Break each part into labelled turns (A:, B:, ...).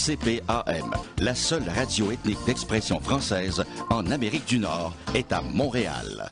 A: CPAM, la seule radio ethnique d'expression française en Amérique du Nord, est à Montréal.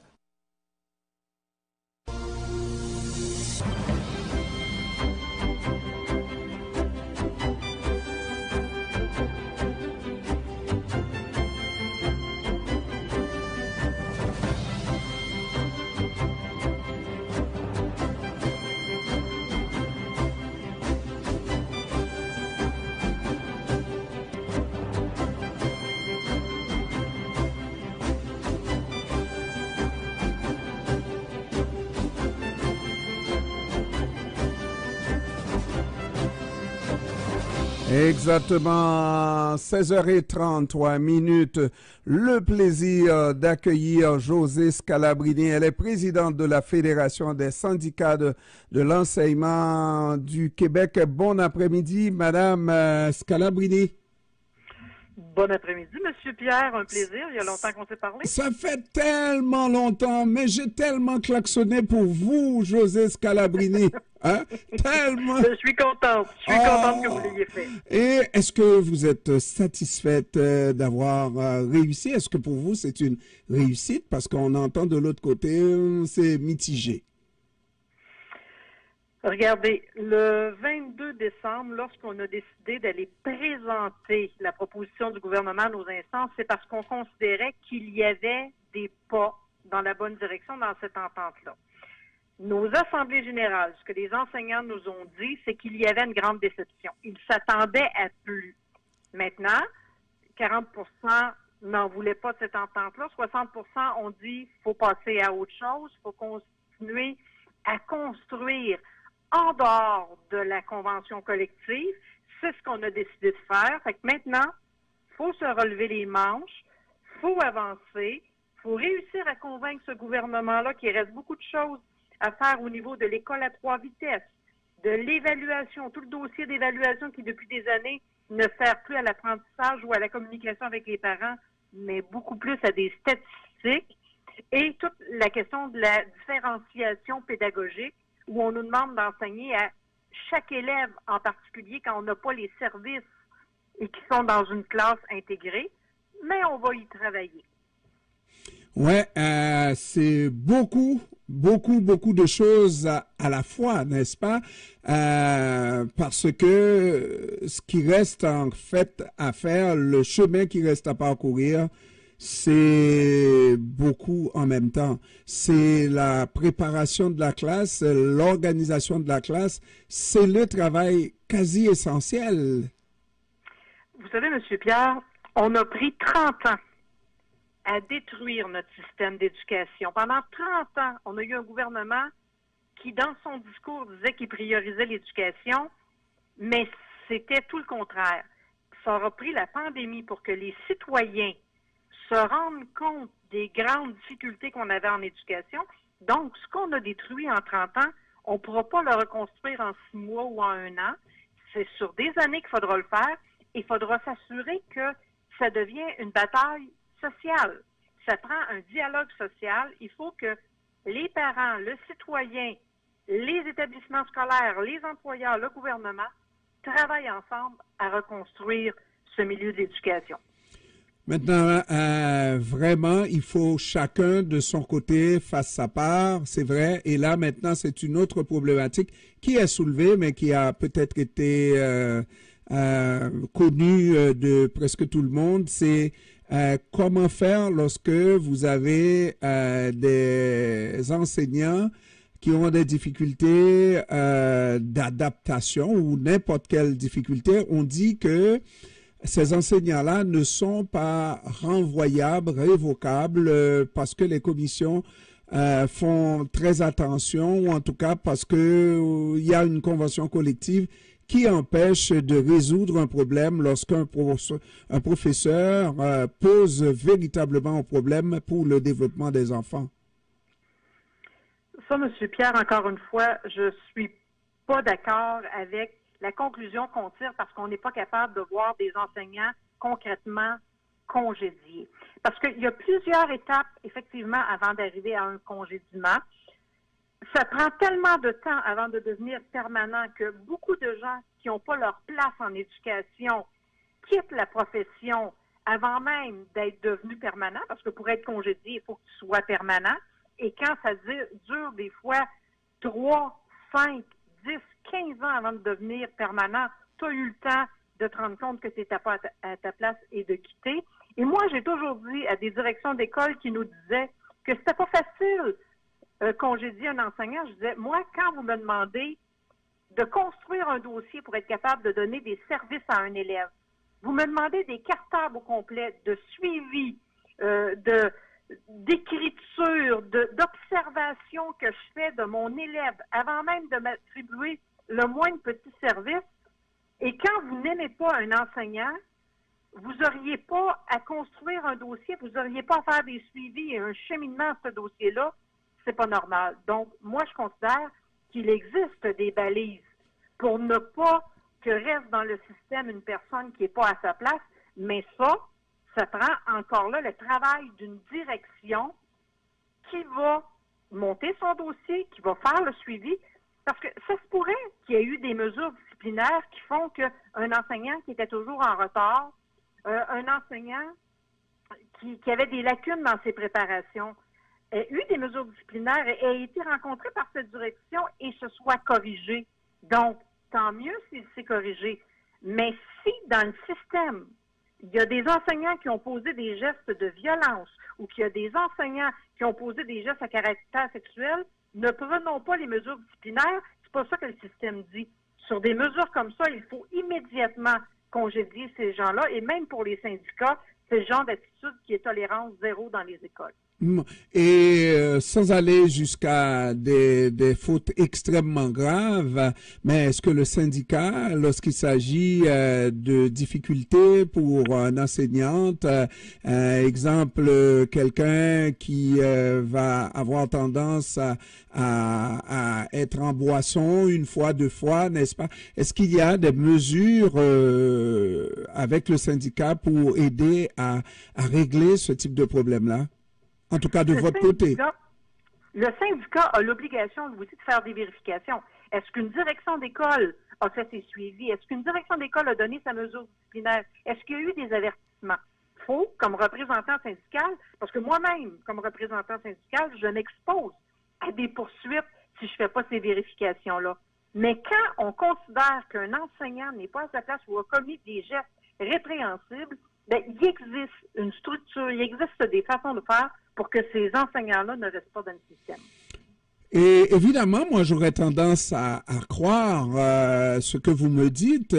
B: Exactement, 16h33 minutes. Le plaisir d'accueillir José Scalabrini. Elle est présidente de la Fédération des syndicats de l'enseignement du Québec. Bon après-midi, Madame Scalabrini.
C: Bon après-midi, Monsieur Pierre. Un plaisir. Il y a longtemps qu'on s'est parlé.
B: Ça fait tellement longtemps, mais j'ai tellement klaxonné pour vous, José Scalabrini. Hein? Tellement.
C: Je suis contente. Je suis contente que vous l'ayez fait.
B: Et est-ce que vous êtes satisfaite d'avoir réussi? Est-ce que pour vous, c'est une réussite? Parce qu'on entend de l'autre côté, c'est mitigé.
C: Regardez, le 22 décembre, lorsqu'on a décidé d'aller présenter la proposition du gouvernement à nos instances, c'est parce qu'on considérait qu'il y avait des pas dans la bonne direction dans cette entente-là. Nos assemblées générales, ce que les enseignants nous ont dit, c'est qu'il y avait une grande déception. Ils s'attendaient à plus. Maintenant, 40 n'en voulaient pas de cette entente-là. 60 ont dit qu'il faut passer à autre chose, il faut continuer à construire en dehors de la convention collective. C'est ce qu'on a décidé de faire. Fait que maintenant, il faut se relever les manches, il faut avancer, il faut réussir à convaincre ce gouvernement-là qu'il reste beaucoup de choses à faire au niveau de l'école à 3 vitesses, de l'évaluation, tout le dossier d'évaluation qui, depuis des années, ne sert plus à l'apprentissage ou à la communication avec les parents, mais beaucoup plus à des statistiques, et toute la question de la différenciation pédagogique, où on nous demande d'enseigner à chaque élève en particulier quand on n'a pas les services et qui sont dans une classe intégrée, mais on va y travailler.
B: Ouais, c'est beaucoup de choses à la fois, n'est-ce pas? Parce que ce qui reste en fait à faire, le chemin qui reste à parcourir, c'est beaucoup en même temps. C'est la préparation de la classe, l'organisation de la classe, c'est le travail quasi essentiel.
C: Vous savez, M. Pierre, on a pris 30 ans à détruire notre système d'éducation. Pendant 30 ans, on a eu un gouvernement qui, dans son discours, disait qu'il priorisait l'éducation, mais c'était tout le contraire. Ça aura pris la pandémie pour que les citoyens se rendent compte des grandes difficultés qu'on avait en éducation. Donc, ce qu'on a détruit en 30 ans, on ne pourra pas le reconstruire en 6 mois ou en 1 an. C'est sur des années qu'il faudra le faire et il faudra s'assurer que ça devient une bataille sociale. Ça prend un dialogue social. Il faut que les parents, le citoyen, les établissements scolaires, les employeurs, le gouvernement travaillent ensemble à reconstruire ce milieu de l'éducation.
B: Maintenant, vraiment, il faut chacun de son côté fasse sa part, c'est vrai. Et là, maintenant, c'est une autre problématique qui est soulevée, mais qui a peut-être été connue de presque tout le monde. C'est comment faire lorsque vous avez des enseignants qui ont des difficultés d'adaptation ou n'importe quelle difficulté. On dit que ces enseignants-là ne sont pas renvoyables, révocables, parce que les commissions font très attention, ou en tout cas parce que il y a une convention collective qui empêche de résoudre un problème lorsqu'un professeur pose véritablement un problème pour le développement des enfants.
C: Ça, M. Pierre, encore une fois, je suis pas d'accord avec la conclusion qu'on tire parce qu'on n'est pas capable de voir des enseignants concrètement congédiés. Parce qu'il y a plusieurs étapes, effectivement, avant d'arriver à un congédiement. Ça prend tellement de temps avant de devenir permanent que beaucoup de gens qui n'ont pas leur place en éducation quittes la profession avant même d'être devenu permanent, parce que pour être congédié, il faut que tu sois permanent. Et quand ça dure des fois 3, 5, 10, 15 ans avant de devenir permanent, tu as eu le temps de te rendre compte que tu n'étais pas à ta place et de quitter. Et moi, j'ai toujours dit à des directions d'école qui nous disaient que c'était pas facile congédier un enseignant. Je disais, moi, quand vous me demandez de construire un dossier pour être capable de donner des services à un élève, vous me demandez des cartables au complet, de suivi, d'écriture, d'observation que je fais de mon élève avant même de m'attribuer le moindre petit service. Et quand vous n'aimez pas un enseignant, vous n'auriez pas à construire un dossier, vous n'auriez pas à faire des suivis et un cheminement à ce dossier-là. C'est pas normal. Donc, moi, je considère qu'il existe des balises pour ne pas que reste dans le système une personne qui n'est pas à sa place, mais ça prend encore là le travail d'une direction qui va monter son dossier, qui va faire le suivi, parce que ça se pourrait qu'il y ait eu des mesures disciplinaires qui font qu'un enseignant qui était toujours en retard, un enseignant qui avait des lacunes dans ses préparations, ait eu des mesures disciplinaires et ait été rencontré par cette direction et se soit corrigé. Donc, tant mieux s'il s'est corrigé. Mais si dans le système, il y a des enseignants qui ont posé des gestes de violence ou qu'il y a des enseignants qui ont posé des gestes à caractère sexuel, ne prenons pas les mesures disciplinaires. C'est pas ça que le système dit. Sur des mesures comme ça, il faut immédiatement congédier ces gens-là. Et même pour les syndicats, c'est le genre d'attitude qui est tolérance zéro dans les écoles.
B: Et sans aller jusqu'à des fautes extrêmement graves, mais est-ce que le syndicat, lorsqu'il s'agit de difficultés pour une enseignante, exemple, quelqu'un qui va avoir tendance à être en boisson une fois, 2 fois, n'est-ce pas? Est-ce qu'il y a des mesures avec le syndicat pour aider à régler ce type de problème-là? En tout cas, de votre côté.
C: Le syndicat a l'obligation aussi de faire des vérifications. Est-ce qu'une direction d'école a fait ses suivis? Est-ce qu'une direction d'école a donné sa mesure disciplinaire? Est-ce qu'il y a eu des avertissements? Faut, comme représentant syndical, parce que moi-même, comme représentant syndical, je m'expose à des poursuites si je ne fais pas ces vérifications-là. Mais quand on considère qu'un enseignant n'est pas à sa place ou a commis des gestes répréhensibles, bien, il existe une structure, il existe des façons de faire pour que ces enseignants-là ne restent pas dans le système.
B: Et évidemment, moi, j'aurais tendance à croire ce que vous me dites,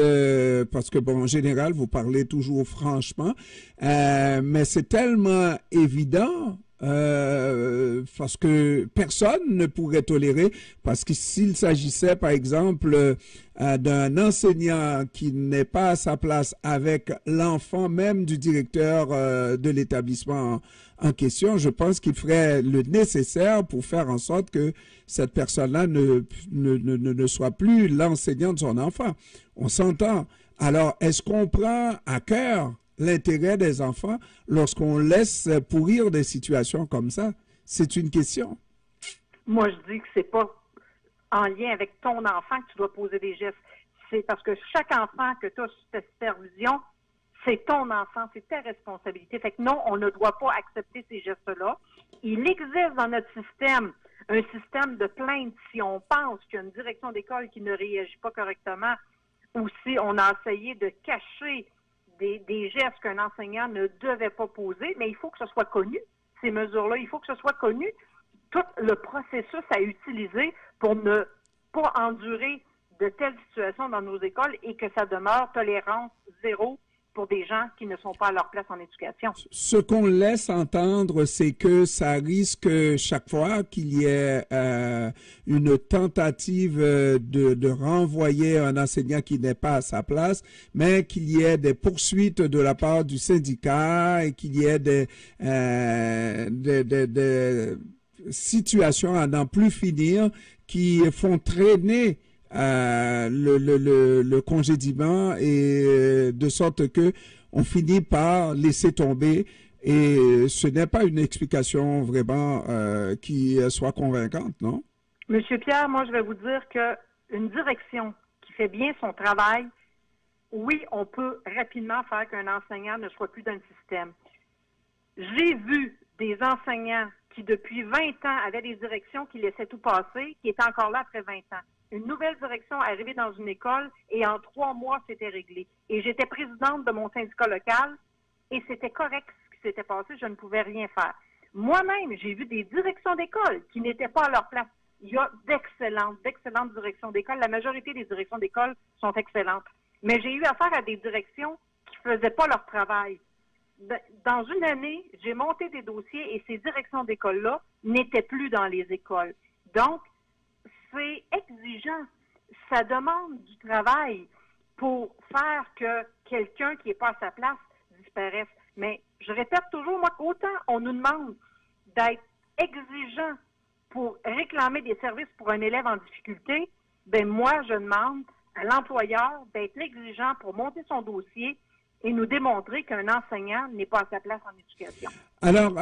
B: parce que, bon, en général, vous parlez toujours franchement, mais c'est tellement évident parce que personne ne pourrait tolérer, parce que s'il s'agissait, par exemple, d'un enseignant qui n'est pas à sa place avec l'enfant même du directeur de l'établissement en question, je pense qu'il ferait le nécessaire pour faire en sorte que cette personne-là ne soit plus l'enseignant de son enfant. On s'entend. Alors, est-ce qu'on prend à cœur l'intérêt des enfants lorsqu'on laisse pourrir des situations comme ça? C'est une question.
C: Moi, je dis que c'est pas en lien avec ton enfant que tu dois poser des gestes. C'est parce que chaque enfant que tu as sous ta supervision, c'est ton enfant, c'est ta responsabilité. Fait que non, on ne doit pas accepter ces gestes-là. Il existe dans notre système un système de plainte si on pense qu'il y a une direction d'école qui ne réagit pas correctement ou si on a essayé de cacher des gestes qu'un enseignant ne devait pas poser, mais il faut que ce soit connu, ces mesures-là. Il faut que ce soit connu, tout le processus à utiliser pour ne pas endurer de telles situations dans nos écoles et que ça demeure tolérance zéro pour des gens qui ne sont pas à leur place en éducation.
B: Ce qu'on laisse entendre, c'est que ça risque chaque fois qu'il y ait une tentative de renvoyer un enseignant qui n'est pas à sa place, mais qu'il y ait des poursuites de la part du syndicat et qu'il y ait des situations à n'en plus finir qui font traîner le congédiement et de sorte que on finit par laisser tomber et ce n'est pas une explication vraiment qui soit convaincante, non?
C: Monsieur Pierre, moi je vais vous dire que une direction qui fait bien son travail oui, on peut rapidement faire qu'un enseignant ne soit plus dans le système. J'ai vu des enseignants qui, depuis 20 ans, avaient des directions qui laissaient tout passer, qui étaient encore là après 20 ans. Une nouvelle direction est arrivée dans une école et en 3 mois, c'était réglé. Et j'étais présidente de mon syndicat local et c'était correct ce qui s'était passé, je ne pouvais rien faire. Moi-même, j'ai vu des directions d'école qui n'étaient pas à leur place. Il y a d'excellentes directions d'école. La majorité des directions d'école sont excellentes. Mais j'ai eu affaire à des directions qui ne faisaient pas leur travail. Dans une année, j'ai monté des dossiers et ces directions d'école-là n'étaient plus dans les écoles. Donc, c'est exigeant. Ça demande du travail pour faire que quelqu'un qui n'est pas à sa place disparaisse. Mais je répète toujours, moi, qu'autant on nous demande d'être exigeant pour réclamer des services pour un élève en difficulté, ben moi, je demande à l'employeur d'être exigeant pour monter son dossier et nous démontrer qu'un enseignant n'est pas à sa place en éducation.
B: Alors,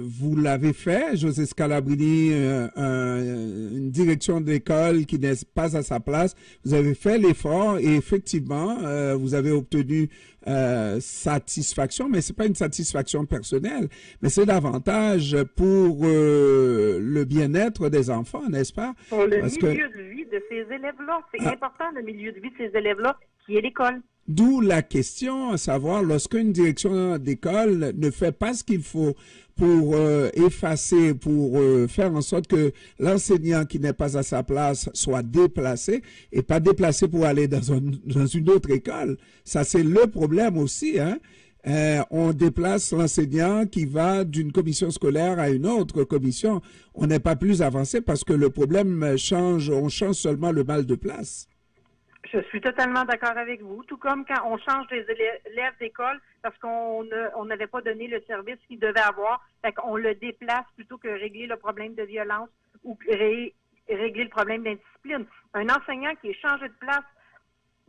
B: vous l'avez fait, José Scalabrini, une direction d'école qui n'est pas à sa place. Vous avez fait l'effort et effectivement, vous avez obtenu satisfaction, mais c'est pas une satisfaction personnelle, mais c'est davantage pour le bien-être des enfants, n'est-ce pas?
C: Pour le milieu de vie de ces élèves-là. C'est important, le milieu de vie de ces élèves-là, qui est l'école.
B: D'où la question, à savoir, lorsqu'une direction d'école ne fait pas ce qu'il faut pour effacer, pour faire en sorte que l'enseignant qui n'est pas à sa place soit déplacé et pas déplacé pour aller dans une autre école. Ça, c'est le problème aussi, hein. On déplace l'enseignant qui va d'une commission scolaire à une autre commission. On n'est pas plus avancé parce que le problème change, on change seulement le mal de place.
C: Je suis totalement d'accord avec vous. Tout comme quand on change les élèves d'école parce qu'on n'avait pas donné le service qu'il devait avoir, fait qu'on le déplace plutôt que régler le problème de violence ou régler le problème d'indiscipline. Un enseignant qui est changé de place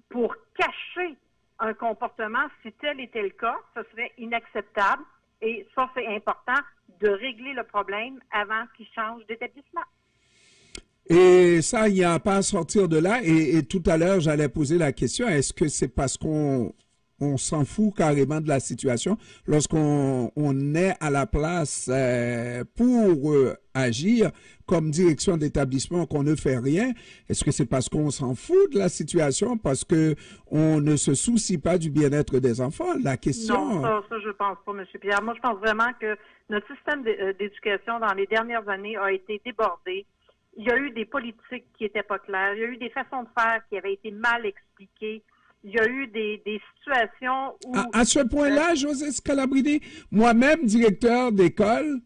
C: pour cacher un comportement, si tel était le cas, ce serait inacceptable. Et ça, c'est important de régler le problème avant qu'il change d'établissement.
B: Et ça, il n'y a pas à sortir de là. Et tout à l'heure, j'allais poser la question, est-ce que c'est parce qu'on s'en fout carrément de la situation lorsqu'on est à la place pour agir comme direction d'établissement qu'on ne fait rien? Est-ce que c'est parce qu'on s'en fout de la situation, parce que on ne se soucie pas du bien-être des enfants? La question...
C: Non, ça je pense pas, M. Pierre. Moi, je pense vraiment que notre système d'éducation dans les dernières années a été débordé. Il y a eu des politiques qui n'étaient pas claires. Il y a eu des façons de faire qui avaient été mal expliquées. Il y a eu des situations où...
B: À ce point-là, José Scalabrini, moi-même, directeur d'école,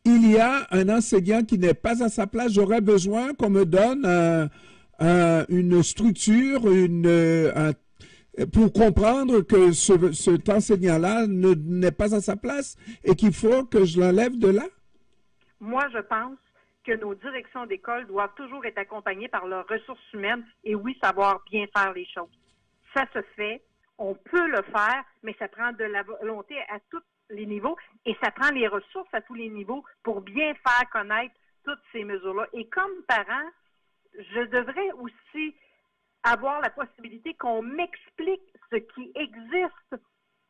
B: il y a un enseignant qui n'est pas à sa place. J'aurais besoin qu'on me donne une structure, pour comprendre que cet enseignant-là n'est pas à sa place et qu'il faut que je l'enlève de là?
C: Moi, je pense que nos directions d'école doivent toujours être accompagnées par leurs ressources humaines et oui, savoir bien faire les choses. Ça se fait, on peut le faire, mais ça prend de la volonté à tous les niveaux et ça prend les ressources à tous les niveaux pour bien faire connaître toutes ces mesures-là. Et comme parent, je devrais aussi avoir la possibilité qu'on m'explique ce qui existe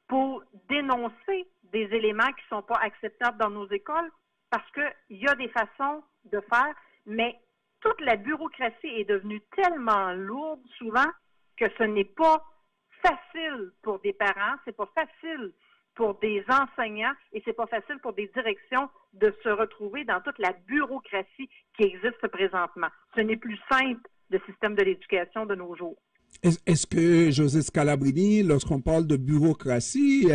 C: pour dénoncer des éléments qui ne sont pas acceptables dans nos écoles, parce qu'il y a des façons de faire, mais toute la bureaucratie est devenue tellement lourde souvent que ce n'est pas facile pour des parents, c'est pas facile pour des enseignants et c'est pas facile pour des directions de se retrouver dans toute la bureaucratie qui existe présentement. Ce n'est plus simple, le système de l'éducation de nos jours.
B: Est-ce que, José Scalabrini, lorsqu'on parle de bureaucratie,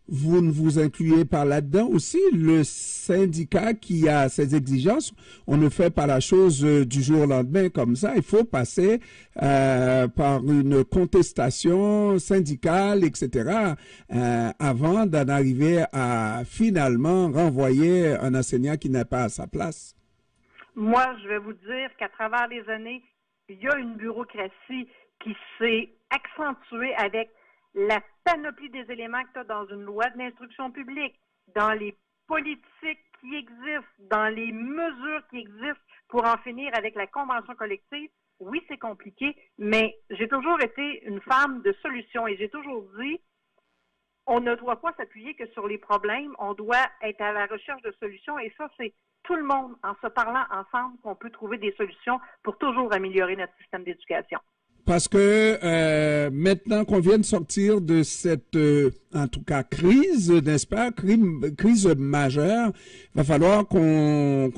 B: vous ne vous incluez pas là-dedans aussi? Le syndicat qui a ses exigences, on ne fait pas la chose du jour au lendemain comme ça. Il faut passer par une contestation syndicale, etc., avant d'en arriver à finalement renvoyer un enseignant qui n'est pas à sa place.
C: Moi, je vais vous dire qu'à travers les années, il y a une bureaucratie qui s'est accentuée avec la panoplie des éléments que tu as dans une loi de l'instruction publique, dans les politiques qui existent, dans les mesures qui existent pour en finir avec la convention collective. Oui, c'est compliqué, mais j'ai toujours été une femme de solutions et j'ai toujours dit, on ne doit pas s'appuyer que sur les problèmes, on doit être à la recherche de solutions et ça, c'est tout le monde, en se parlant ensemble, qu'on peut trouver des solutions pour toujours améliorer notre système d'éducation.
B: Parce que maintenant qu'on vient de sortir de cette, en tout cas, crise, n'est-ce pas, crise majeure, il va falloir qu'on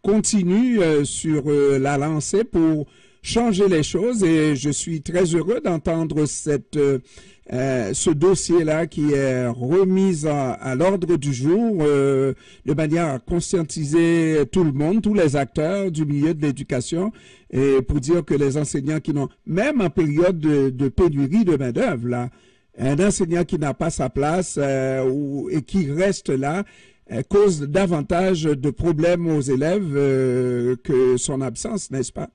B: continue sur la lancée pour changer les choses. Et je suis très heureux d'entendre ce dossier-là qui est remis à l'ordre du jour de manière à conscientiser tout le monde, tous les acteurs du milieu de l'éducation, et pour dire que les enseignants qui n'ont, même en période de pénurie de main-d'œuvre, là, un enseignant qui n'a pas sa place et qui reste là cause davantage de problèmes aux élèves que son absence, n'est-ce pas?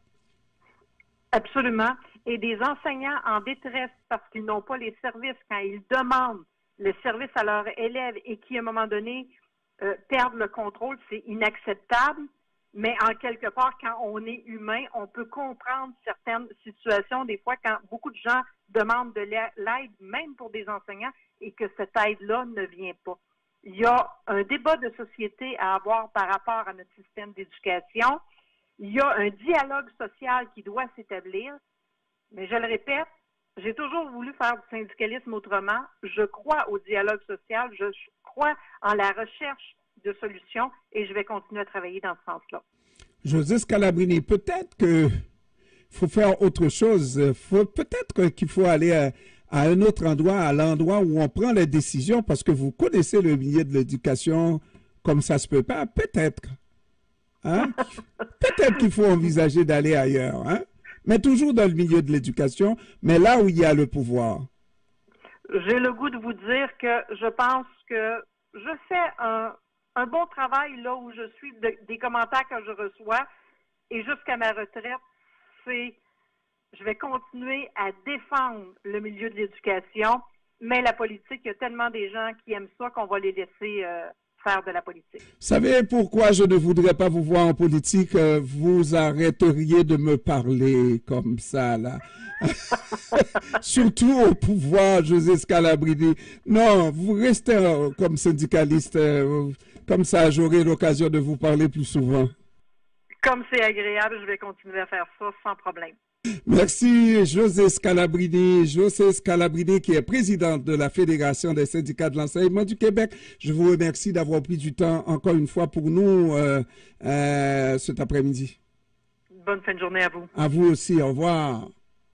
C: Absolument. Et des enseignants en détresse parce qu'ils n'ont pas les services quand ils demandent le service à leurs élèves et qui, à un moment donné, perdent le contrôle, c'est inacceptable. Mais en quelque part, quand on est humain, on peut comprendre certaines situations, des fois, quand beaucoup de gens demandent de l'aide, même pour des enseignants, et que cette aide-là ne vient pas. Il y a un débat de société à avoir par rapport à notre système d'éducation. Il y a un dialogue social qui doit s'établir. Mais je le répète, j'ai toujours voulu faire du syndicalisme autrement. Je crois au dialogue social, je crois en la recherche de solutions et je vais continuer à travailler dans ce sens-là.
B: José Scalabrini, peut-être qu'il faut faire autre chose. Peut-être qu'il faut aller à un autre endroit, à l'endroit où on prend les décisions, parce que vous connaissez le milieu de l'éducation comme ça se peut pas. Peut-être. Hein? Peut-être qu'il faut envisager d'aller ailleurs, hein? Mais toujours dans le milieu de l'éducation, mais là où il y a le pouvoir.
C: J'ai le goût de vous dire que je pense que je fais un bon travail là où je suis, des commentaires que je reçois, et jusqu'à ma retraite, je vais continuer à défendre le milieu de l'éducation, mais la politique, il y a tellement des gens qui aiment ça qu'on va les laisser faire de la politique.
B: Vous savez pourquoi je ne voudrais pas vous voir en politique? Vous arrêteriez de me parler comme ça, là. Surtout au pouvoir, José Scalabrini. Non, vous restez comme syndicaliste. Comme ça, j'aurai l'occasion de vous parler plus souvent.
C: Comme c'est agréable, je vais continuer à faire ça sans problème.
B: Merci, José Scalabrini. José Scalabrini, qui est présidente de la Fédération des syndicats de l'enseignement du Québec. Je vous remercie d'avoir pris du temps encore une fois pour nous cet après-midi.
C: Bonne fin de journée à vous.
B: À vous aussi. Au revoir.